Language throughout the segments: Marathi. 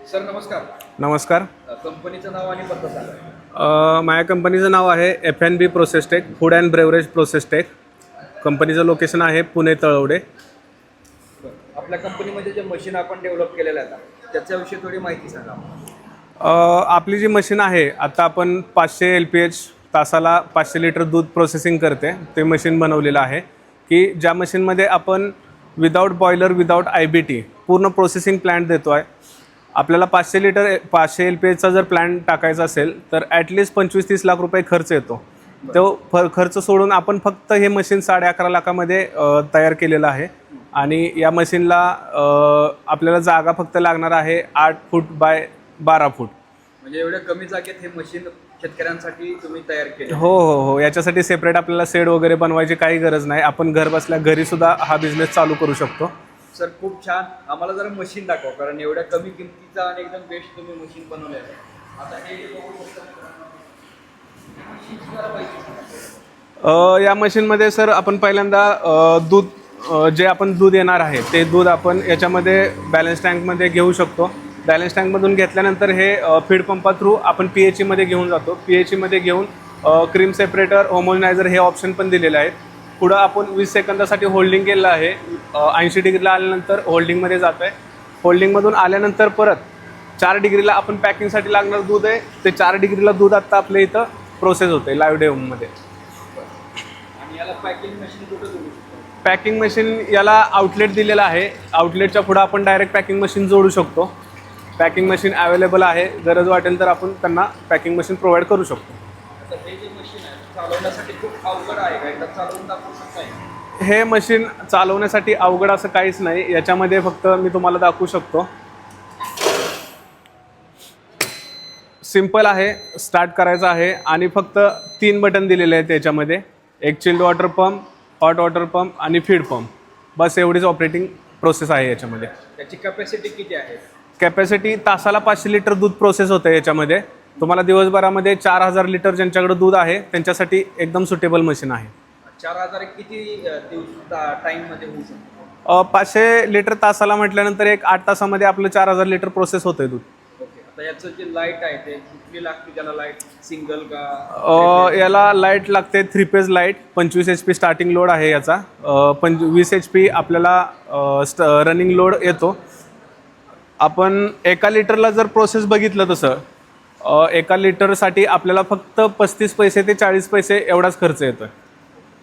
सर नमस्कार. नमस्कार. कंपनीचं नाव आणि पत्ता सांगा. माझ्या कंपनीचं नाव आहे F&B process tech, food and beverage process tech. कंपनीचं लोकेशन आहे पुणे तळवडे. आपल्या कंपनीमध्ये जे मशीन आपण डेव्हलप केलेलं आहे आता त्याच्याविषयी थोडी माहिती सांगा. आपली जी मशीन आहे आता आपण 500 LPH तासाला 500 लिटर दूध प्रोसेसिंग करते. ते मशीन बनवलेलं आहे की ज्या मशीनमध्ये आपण विदाऊट बॉयलर, विदाऊट IBT पूर्ण प्रोसेसिंग प्लॅन्ट देतो आहे. आपल्याला 500 LPHचा जर प्लॅन टाकायचा असेल तर ॲटलिस्ट 25-30 लाख रुपये खर्च येतो. तो खर्च सोडून आपण फक्त हे मशीन 11.5 लाखामध्ये तयार केलेलं आहे. आणि या मशीनला आपल्याला जागा फक्त लागणार आहे 8 फूट बाय 12 फूट. म्हणजे एवढ्या कमी जागेत हे मशीन शेतकऱ्यांसाठी तुम्ही तयार केले? हो. याच्यासाठी सेपरेट आपल्याला शेड वगैरे बनवायची काही गरज नाही. आपण घर बसल्या घरीसुद्धा हा बिझनेस चालू करू शकतो. सर खूप छान. आम्हाला जरा मशीन दाखवा, कारण एवढ्या कमी किमतीचा आणि एकदम बेस्ट तुम्ही मशीन बनवलं आहे. आता हे बघू शकता. या मशीनमध्ये सर आपण पहिल्यांदा दूध जे आपण दूध येणार आहे ते दूध आपण याच्यामध्ये बॅलन्स टँकमध्ये घेऊ शकतो. बॅलन्स टँकमधून घेतल्यानंतर हे फीड पंपा थ्रू आपण PHEमध्ये घेऊन जातो. PHEमध्ये घेऊन क्रीम सेपरेटर, होमोजनायझर हे ऑप्शन पण दिलेले आहेत. पुढं आपण 20 सेकंदासाठी होल्डिंग केलं आहे. 80 डिग्रीला आल्यानंतर होल्डिंगमध्ये जातो आहे. होल्डिंगमधून आल्यानंतर परत 4 डिग्रीला आपण पॅकिंगसाठी लागणार दूध आहे ते 4 डिग्रीला दूध आत्ता आपल्या इथं प्रोसेस होतं आहे लाईव्ह डेमोमध्ये. आणि याला पॅकिंग मशीन कुठं जोडू शकतो? पॅकिंग मशीन याला आउटलेट दिलेला आहे. आउटलेटच्या पुढं आपण डायरेक्ट पॅकिंग मशीन जोडू शकतो. पॅकिंग मशीन अवेलेबल आहे. गरज वाटेल तर आपण त्यांना पॅकिंग मशीन प्रोव्हाइड करू शकतो. आता हे जे मशीन आहे चालवण्यासाठी खूप अवघड आहे का? एकदा चालवून दाखवू शकता? हे मशीन चालवण्यासाठी अवघड असं काहीच नाही. याच्यामध्ये फक्त मी तुम्हाला दाखवू शकतो. सिम्पल आहे. स्टार्ट करायचं आहे आणि फक्त 3 बटन दिलेले आहेत त्याच्यामध्ये. एक chilled water pump, hot water pump आणि फीड पंप. बस एवढीच ऑपरेटिंग प्रोसेस आहे याच्यामध्ये. त्याची कॅपॅसिटी किती आहे? कॅपॅसिटी तासाला 500 लिटर दूध प्रोसेस होतं याच्यामध्ये. तुम्हाला दिवसभरामध्ये 4000 लिटर ज्यांच्याकडे दूध आहे त्यांच्यासाठी एकदम सुटेबल मशीन आहे. 4000 किती टाईममध्ये होऊ शकतो? 500 लिटर तासाला म्हटल्यानंतर एक 8 तासामध्ये आपलं 4000 लिटर प्रोसेस होतं आहे दूध. ओके. आता याचं जे लाईट आहे ते कुठली लागते? त्याला लाईट सिंगल का? याला लाईट लागते 3 phase light. 25 HP starting load आहे याचा. 20 HP आपल्याला रनिंग लोड येतो. आपण एका लिटरला जर प्रोसेस बघितलं तसं एका लिटरसाठी आपल्याला फक्त 35 पैसे ते 40 पैसे एवढाच खर्च येतो आहे.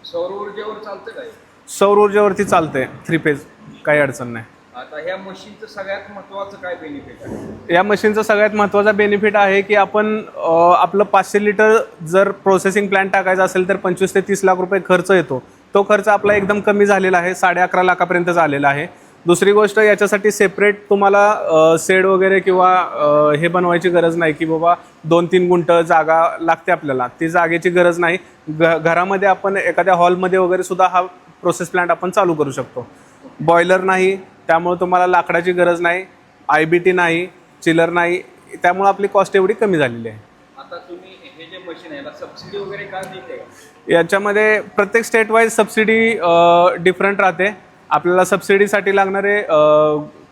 सौर ऊर्जेवर चालतं काय? सौर ऊर्जेवरती चालते 3 फेज. काही अडचण नाही. आता ह्या मशीनचं सगळ्यात महत्त्वाचं काय बेनिफिट आहे? या मशीनचा सगळ्यात महत्त्वाचा बेनिफिट आहे की आपण आपलं 500 लिटर जर प्रोसेसिंग प्लॅन्ट टाकायचा असेल तर 25 ते 30 लाख रुपये खर्च येतो. तो खर्च आपला एकदम कमी झालेला आहे. 11.5 लाखापर्यंत झालेला आहे. दुसरी गोष्ट, याच्यासाठी सेपरेट तुम्हाला शेड वगैरे किंवा हे बनवायची गरज नाही की बाबा 2-3 गुंठ जागा लागते आपल्याला. ती जागेची गरज नाही. घरामध्ये आपण एखाद्या हॉलमध्ये वगैरे सुद्धा हा प्रोसेस प्लॅन्ट आपण चालू करू शकतो. बॉयलर नाही, त्यामुळे तुम्हाला लाकडाची गरज नाही. IBT नाही, चिलर नाही. त्यामुळे आपली कॉस्ट एवढी कमी झालेली आहे. आता तुम्ही हे जे मशीन आहे याला सबसिडी वगैरे काय देते? याच्यामध्ये प्रत्येक स्टेट वाईज सबसिडी डिफरंट राहते. आपल्याला सबसिडीसाठी लागणारे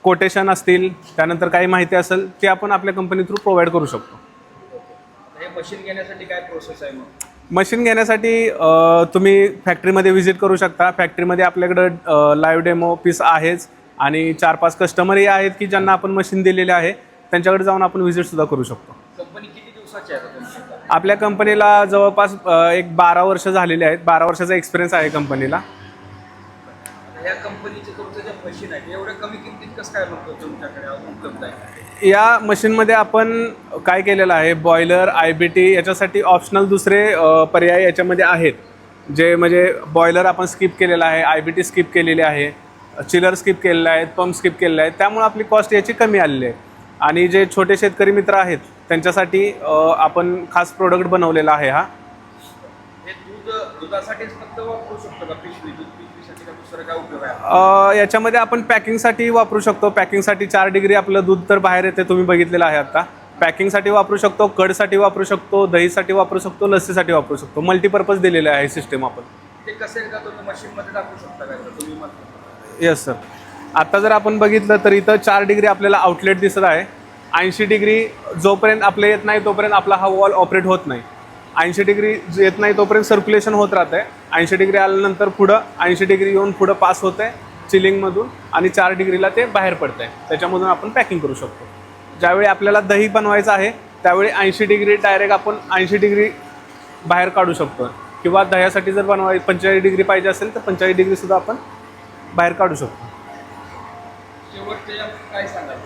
कोटेशन असतील, त्यानंतर काही माहिती असेल ते आपण आपल्या कंपनी थ्रू प्रोव्हाइड करू शकतो. हे मशीन घेण्यासाठी काय प्रोसेस आहे मग? मशीन घेण्यासाठी तुम्ही फॅक्टरीमध्ये व्हिजिट करू शकता. फॅक्टरीमध्ये आपल्याकडं लाईव्ह डेमो पीस आहेच आणि 4-5 कस्टमरही आहेत की ज्यांना आपण मशीन दिलेले आहे. त्यांच्याकडे जाऊन आपण व्हिजिटसुद्धा करू शकतो. कंपनी किती दिवसाची आहे तुमची? आपल्या कंपनीला जवळपास एक 12 वर्ष झालेली आहेत. 12 वर्षाचा एक्सपिरियन्स आहे कंपनीला. या कंपनीचे तुमचं जे मशीन आहे एवढ्या कमी किमतीत कसं काय म्हणतो तुमच्याकडे उपलब्ध आहे? या मशीनमध्ये आपण काय केलेलं आहे, बॉयलर, IBT याच्यासाठी ऑप्शनल दुसरे पर्याय याच्यामध्ये आहेत. जे म्हणजे बॉयलर आपण स्किप केलेला आहे, IBT स्किप केलेली आहे, चिलर स्किप केलेलं आहे, पंप स्किप केलेला आहे. त्यामुळे आपली कॉस्ट याची कमी आलेली आहे. आणि जे छोटे शेतकरी मित्र आहेत त्यांच्यासाठी आपण खास प्रोडक्ट बनवलेला आहे. हा हे दुधासाठीच फक्त वापरू शकतो का? पिशवीसाठी का दुसरं काय उपयोग आहे? याच्यामध्ये आपण पॅकिंगसाठी वापरू शकतो. पॅकिंगसाठी 4 डिग्री आपलं दूध तर बाहेर येते, तुम्ही बघितलेलं आहे आता. पॅकिंगसाठी वापरू शकतो, कडसाठी वापरू शकतो, दहीसाठी वापरू शकतो, लस्सीसाठी वापरू शकतो. मल्टीपर्पज दिलेले आहे सिस्टम आपण. ते कसं एकदा तुम्ही मशीनमध्ये दाखवू शकता का? तुम्ही येस सर. आता जर आपण बघितलं तर इथं 4 डिग्री आपल्याला आउटलेट दिसत आहे 80 डिग्री जोपर्यंत आपलं येत नाही तोपर्यंत आपला हा वॉल ऑपरेट होत नाही. 80 डिग्री येत नाही तोपर्यंत सर्क्युलेशन होत राहतं आहे. 80 डिग्री आल्यानंतर पुढं 80 डिग्री येऊन पुढं पास होतं आहे चिलिंगमधून आणि 4 डिग्रीला ते बाहेर पडतं आहे. त्याच्यामधून आपण पॅकिंग करू शकतो. ज्यावेळी आपल्याला दही बनवायचं आहे त्यावेळी 80 डिग्री डायरेक्ट आपण 80 डिग्री बाहेर काढू शकतो किंवा दह्यासाठी जर 45 डिग्री पाहिजे असेल तर 45 डिग्रीसुद्धा आपण बाहेर काढू शकतो. शेवटचे काय सांगाल?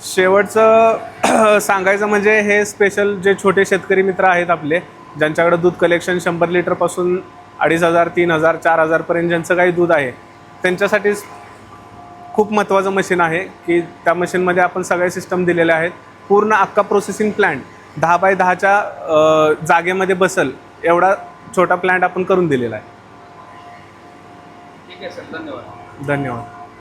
शेवटचं सांगायचं म्हणजे हे स्पेशल जे छोटे शेतकरी मित्र आहेत आपले, ज्यांच्याकडे दूध कलेक्शन 100 लिटरपासून 2500, 3000, 4000पर्यंत ज्यांचं काही दूध आहे, त्यांच्यासाठीच खूप महत्त्वाचं मशीन आहे की त्या मशीनमध्ये आपण सगळे सिस्टम दिलेले आहेत. पूर्ण अख्खा प्रोसेसिंग प्लॅन्ट 10 बाय 10च्या जागेमध्ये बसेल एवढा छोटा प्लॅन्ट आपण करून दिलेला आहे. ठीक आहे सर, धन्यवाद. धन्यवाद.